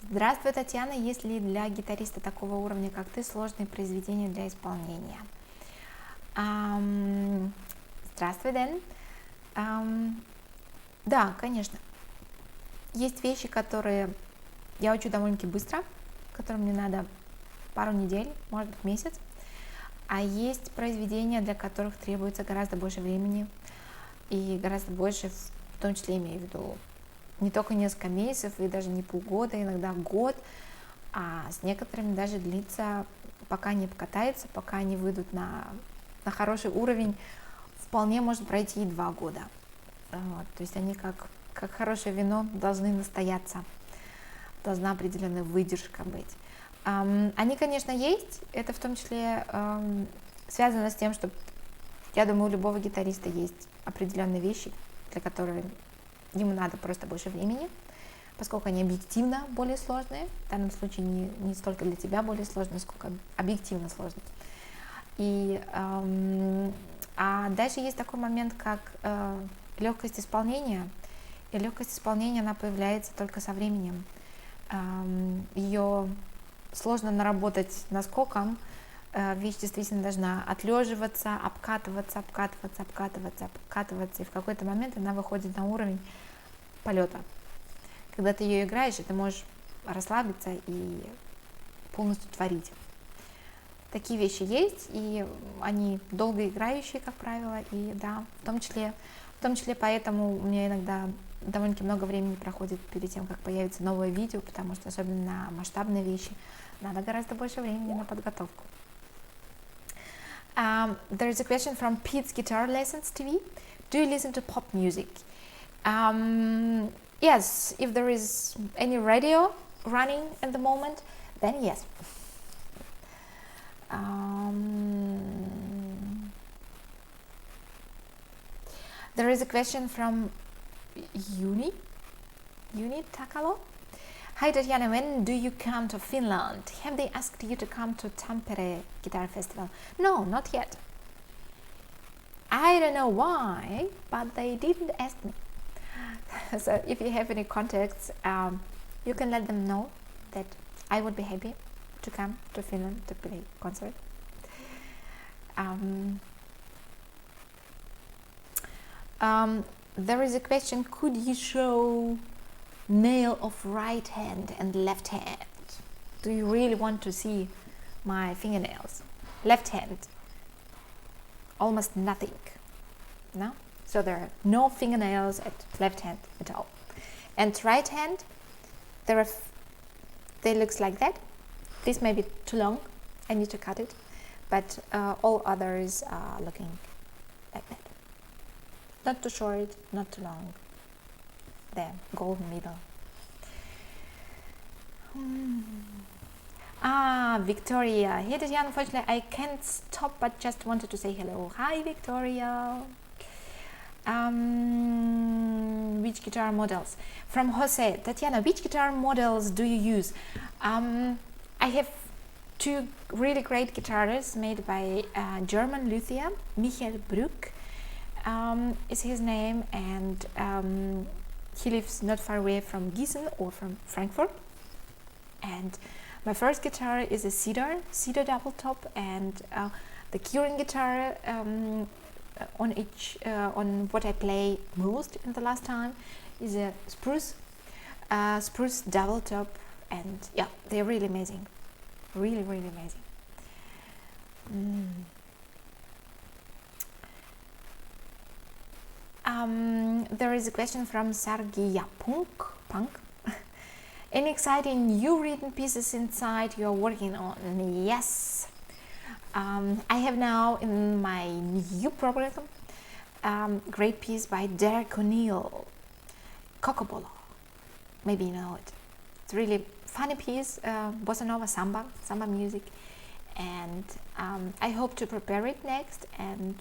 S2: Здравствуй, Татьяна. Есть ли для гитариста такого уровня, как ты, сложные произведения для исполнения? Здравствуй, Дэн. Да, конечно. Есть вещи, которые я учу довольно-таки быстро, которым мне надо пару недель, может быть, месяц. А есть произведения, для которых требуется гораздо больше времени и гораздо больше, в том числе имею в виду не только несколько месяцев и даже не полгода, иногда год, а с некоторыми даже длится, пока не покатаются, пока они выйдут на хороший уровень, вполне может пройти и 2 года. Вот, то есть они как хорошее вино должны настояться, должна определенная выдержка быть. Они, конечно, есть, это в том числе связано с тем, что, я думаю, у любого гитариста есть определенные вещи, для которых ему надо просто больше времени, поскольку они объективно более сложные, в данном случае не столько для тебя более сложные, сколько объективно сложные. А дальше есть такой момент, как легкость исполнения, и легкость исполнения, она появляется только со временем. Ее сложно наработать наскоком, вещь действительно должна отлеживаться, обкатываться, и в какой-то момент она выходит на уровень полета. Когда ты ее играешь, ты можешь расслабиться и полностью творить. Такие вещи есть, и они долгоиграющие, как правило, и да, в том числе поэтому у меня иногда довольно-таки много времени проходит перед тем, как появится новое видео, потому что особенно на масштабные вещи надо гораздо больше времени на подготовку. There is a question from Pete's Guitar Lessons TV. Do you listen to pop music? Yes, if there is any radio running at the moment, then yes. There is a question from Juni Takalo. Hi Tatyana, when do you come to Finland? Have they asked you to come to Tampere Guitar Festival? No, not yet. I don't know why, but they didn't ask me. So if you have any contacts, you can let them know that I would be happy to come to Finland to play concert. There is a question, could you show nail of right hand and left hand? Do you really want to see my fingernails? Left hand, almost nothing, no? So there are no fingernails at left hand at all. And right hand, they looks like that. This may be too long, I need to cut it, but all others are looking like that. Not too short, not too long. There, golden middle. Victoria. Hey Tatyana, unfortunately I can't stop but just wanted to say hello. Hi Victoria. Which guitar models? From Jose. Tatyana, which guitar models do you use? I have two really great guitarists made by German luthier, Michael Bruck is his name, and he lives not far away from Gießen or from Frankfurt. And my first guitar is a cedar double top, and the curing guitar on what I play most in the last time is a spruce double top, and yeah, they're really amazing, really amazing. There is a question from Sargia Punk. Any exciting new written pieces inside you are working on? Yes. I have now in my new program great piece by Derek O'Neill, Cocobola. Maybe you know it. It's really funny piece, bossa nova samba music, and I hope to prepare it next, and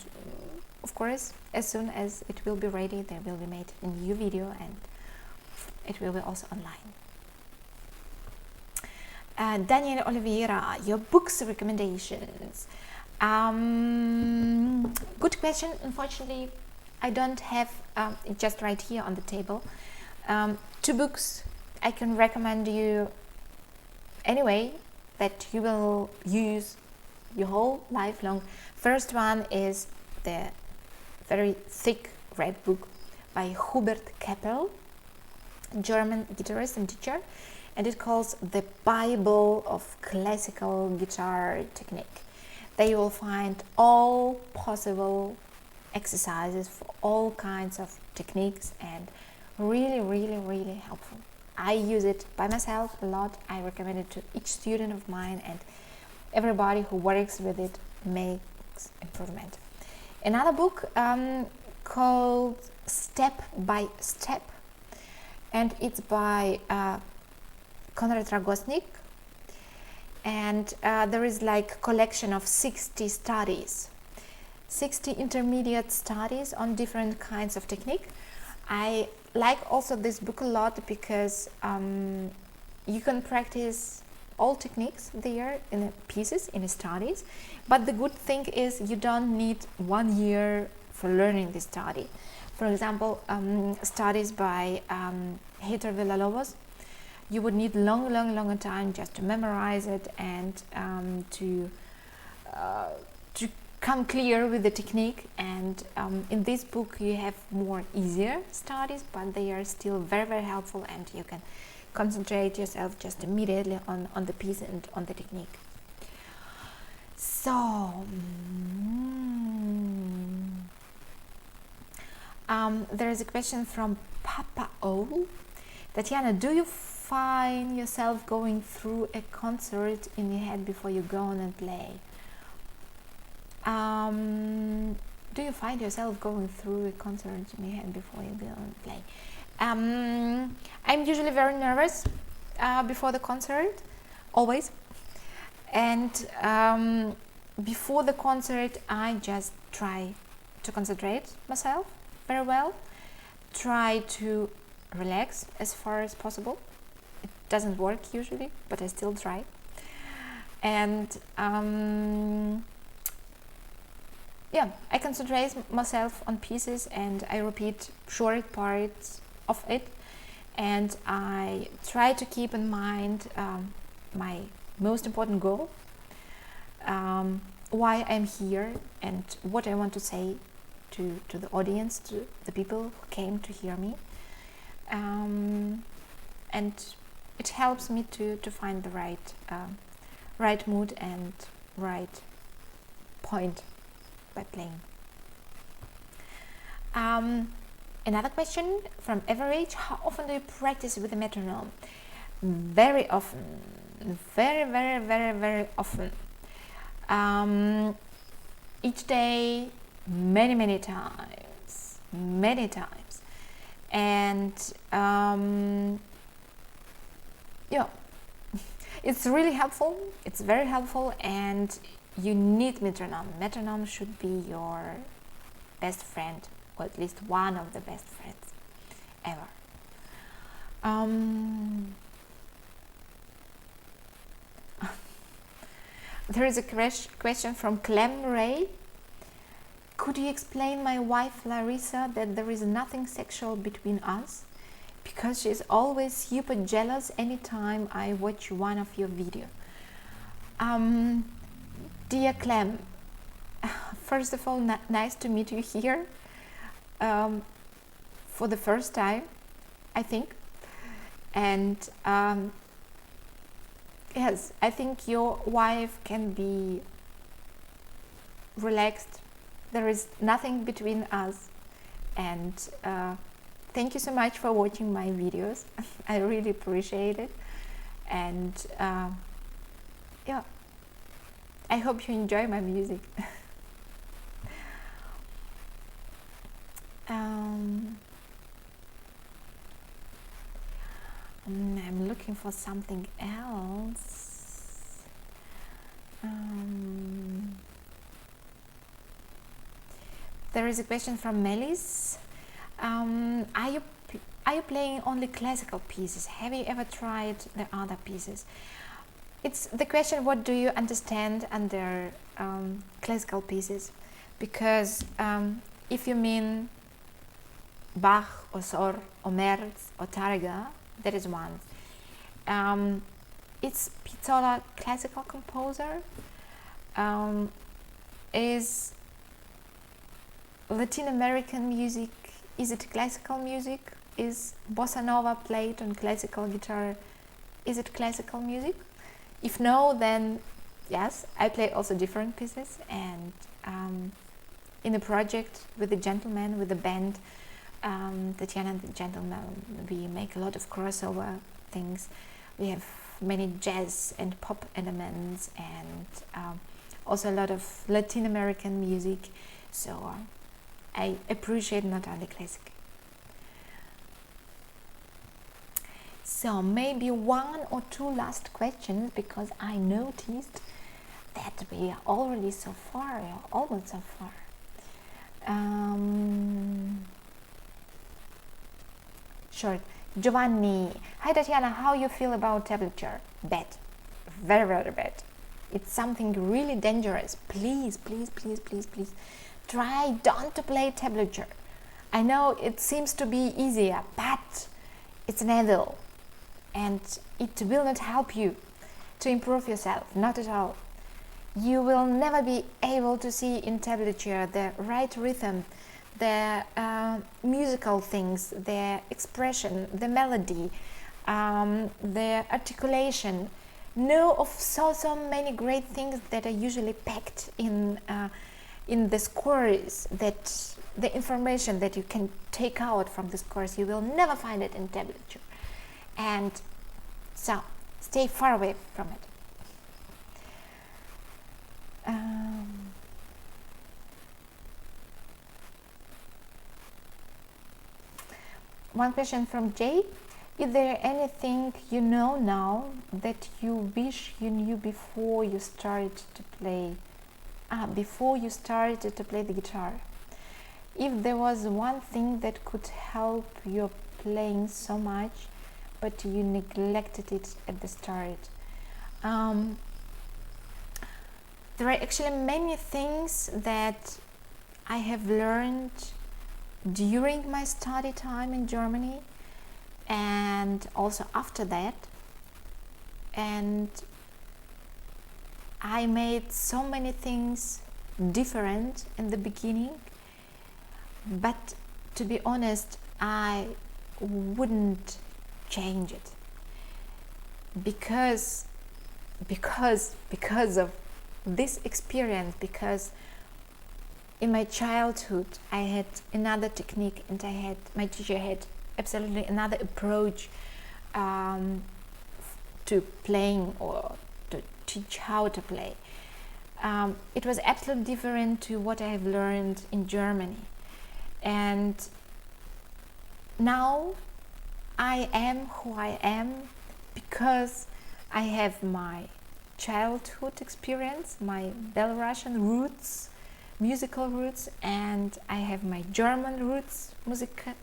S2: of course as soon as it will be ready there will be made a new video, and it will be also online. Daniel Oliveira, your books recommendations. Good question. Unfortunately, I don't have it just right here on the table. Two books I can recommend you anyway that you will use your whole life long. First one is the very thick red book by Hubert Kappel, German guitarist and teacher, and it calls The Bible of Classical Guitar Technique. There you will find all possible exercises for all kinds of techniques, and really helpful. I use it by myself a lot. I recommend it to each student of mine, and everybody who works with it makes improvement. Another book called Step by Step, and it's by Konrad Ragossnig, and there is like collection of 60 studies, 60 intermediate studies on different kinds of technique. I like also this book a lot because you can practice all techniques there in the pieces, in the studies, but the good thing is you don't need 1 year for learning this study. For example, studies by Hubert Villalobos, you would need longer time just to memorize it and to come clear with the technique. And in this book you have more easier studies, but they are still very helpful, and you can concentrate yourself just immediately on the piece and on the technique. So there is a question from Papa O. Tatyana, do you find yourself going through a concert in your head before you go on and play? Do you find yourself going through a concert in your head before you go on and play? I'm usually very nervous before the concert, always. And before the concert I just try to concentrate myself very well, try to relax as far as possible. It doesn't work usually, but I still try. And yeah, I concentrate myself on pieces, and I repeat short parts of it, and I try to keep in mind my most important goal, why I'm here, and what I want to say to the audience, to the people who came to hear me. And it helps me to find the right mood and right point by playing. Another question from Average: how often do you practice with the metronome? Very often, very often. Each day, many times, and yeah, it's really helpful. It's very helpful, and you need metronome. Metronome should be your best friend, or at least one of the best friends ever. There is a question from Clem Ray. Could you explain my wife Larissa that there is nothing sexual between us? Because she's always super jealous anytime I watch one of your videos. Dear Clem, first of all, nice to meet you here for the first time, I think. And yes, I think your wife can be relaxed. There is nothing between us. And thank you so much for watching my videos. I really appreciate it. And yeah, I hope you enjoy my music. I'm looking for something else. There is a question from Melis. Are you playing only classical pieces? Have you ever tried the other pieces? It's the question, what do you understand under classical pieces? Because if you mean Bach or Sor or Merz or Tárrega, that is one. It's Piazzolla, classical composer. Is Latin American music, is it classical music? Is bossa nova played on classical guitar? Is it classical music? If no, then yes, I play also different pieces, and in a project with the gentleman, with the band, Tatyana and the gentleman, we make a lot of crossover things. We have many jazz and pop elements, and also a lot of Latin American music, so I appreciate not only classic. So maybe one or two last questions, because I noticed that we are already so far, almost so far. Short. Giovanni, hi Tatyana, how you feel about tablature? Bad, very bad. It's something really dangerous. Please try don't to play tablature. I know it seems to be easier, but it's an evil, and it will not help you to improve yourself, not at all. You will never be able to see in tablature the right rhythm, the musical things, the expression, the melody, the articulation. Know of so many great things that are usually packed in the scores, that the information that you can take out from the scores, you will never find it in tablature. And so stay far away from it. One question from Jay. Is there anything you know now that you wish you knew before you started to play? Before you started to play the guitar. If there was one thing that could help your playing so much, but you neglected it at the start. There are actually many things that I have learned during my study time in Germany, and also after that. And I made so many things different in the beginning, but to be honest, I wouldn't change it because of this experience, because in my childhood I had another technique, and my teacher had absolutely another approach to playing or to teach how to play. It was absolutely different to what I have learned in Germany, and now I am who I am because I have my childhood experience, my Belarusian roots, musical roots, and I have my German roots, musical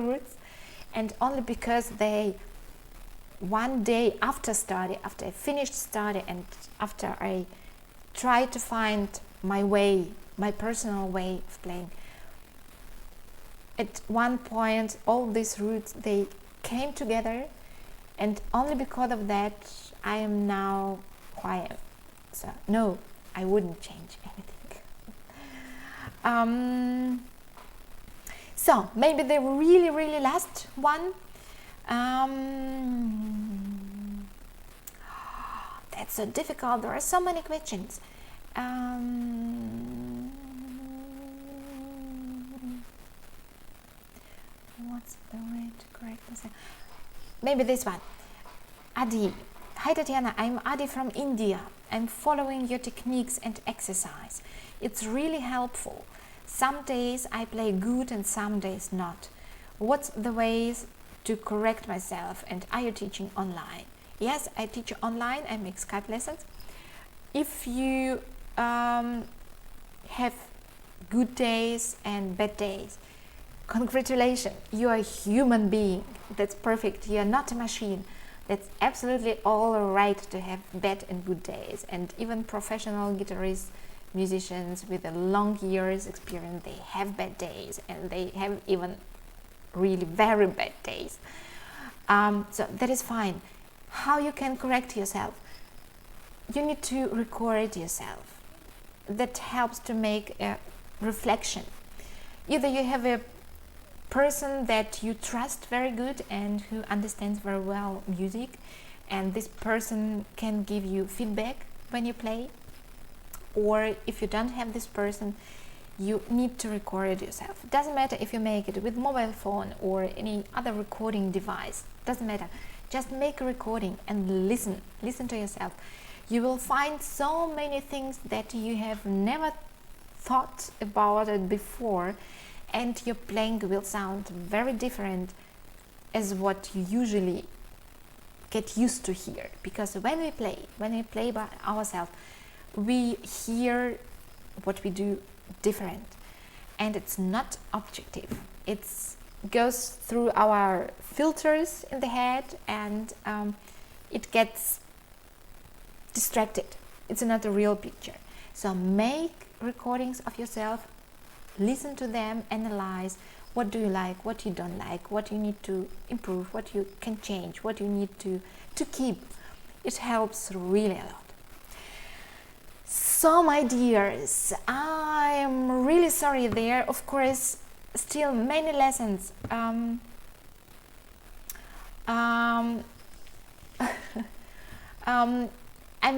S2: roots, and only because one day after I finished study, and after I tried to find my personal way of playing, at one point all these roots, they came together, and only because of that I am now who I am. So no, I wouldn't change anything. So maybe the really last one. That's so difficult. There are so many questions. What's the way to correct this? Maybe this one. Adi. Hi Tatyana, I'm Adi from India. I'm following your techniques and exercise. It's really helpful. Some days I play good and some days not. What's the ways to correct myself, and are you teaching online? Yes, I teach online. I make Skype lessons. If you have good days and bad days, congratulations, you are a human being. That's perfect. You are not a machine. That's absolutely all right to have bad and good days. And even professional guitarists, musicians with a long years experience, they have bad days, and they have even really very bad days. So that is fine. How you can correct yourself? You need to record yourself. That helps to make a reflection. Either you have a person that you trust very good and who understands very well music, and this person can give you feedback when you play, or if you don't have this person, you need to record yourself. It doesn't matter if you make it with mobile phone or any other recording device, doesn't matter. Just make a recording and listen to yourself. You will find so many things that you have never thought about it before, and your playing will sound very different as what you usually get used to hear. Because when we play by ourselves, we hear what we do different, and it's not objective. It goes through our filters in the head, and it gets distracted. It's not a real picture. So make recordings of yourself, listen to them, analyze what do you like, what you don't like, what you need to improve, what you can change, what you need to keep. It helps really a lot. So my dears, I'm really sorry there. Of course, still many lessons. I'm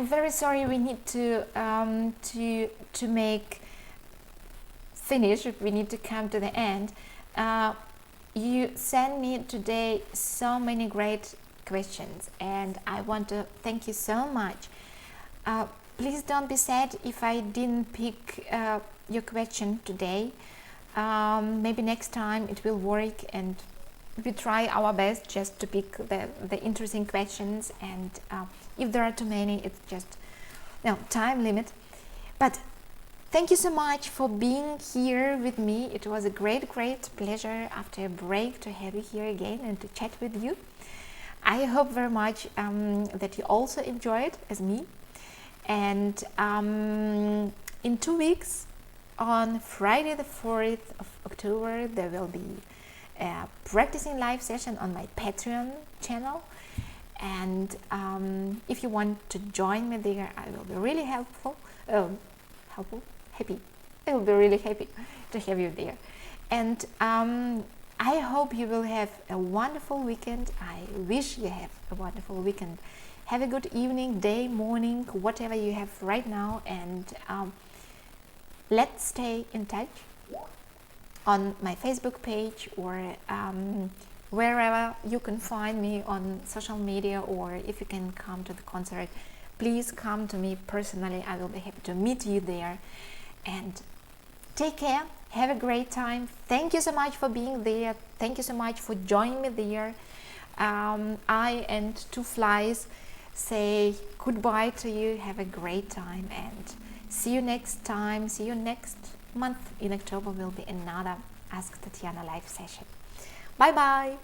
S2: very sorry. We need to make finish. We need to come to the end. You sent me today so many great questions, and I want to thank you so much. Please don't be sad if I didn't pick your question today. Maybe next time it will work, and we try our best just to pick the interesting questions, and if there are too many, it's just time limit. But thank you so much for being here with me. It was a great pleasure after a break to have you here again and to chat with you. I hope very much that you also enjoyed as me. And in 2 weeks, on Friday the 4th of October, there will be a practicing live session on my Patreon channel. And if you want to join me there, I will be really happy. I will be really happy to have you there. And I hope you will have a wonderful weekend. I wish you have a wonderful weekend. Have a good evening, day, morning, whatever you have right now. And let's stay in touch on my Facebook page, or wherever you can find me on social media, or if you can come to the concert, please come to me personally. I will be happy to meet you there. And take care, have a great time. Thank you so much for being there. Thank you so much for joining me there. I and Two Flies say goodbye to you. Have a great time and see you next time. See you next month. In October will be another Ask Tatyana live session. Bye bye.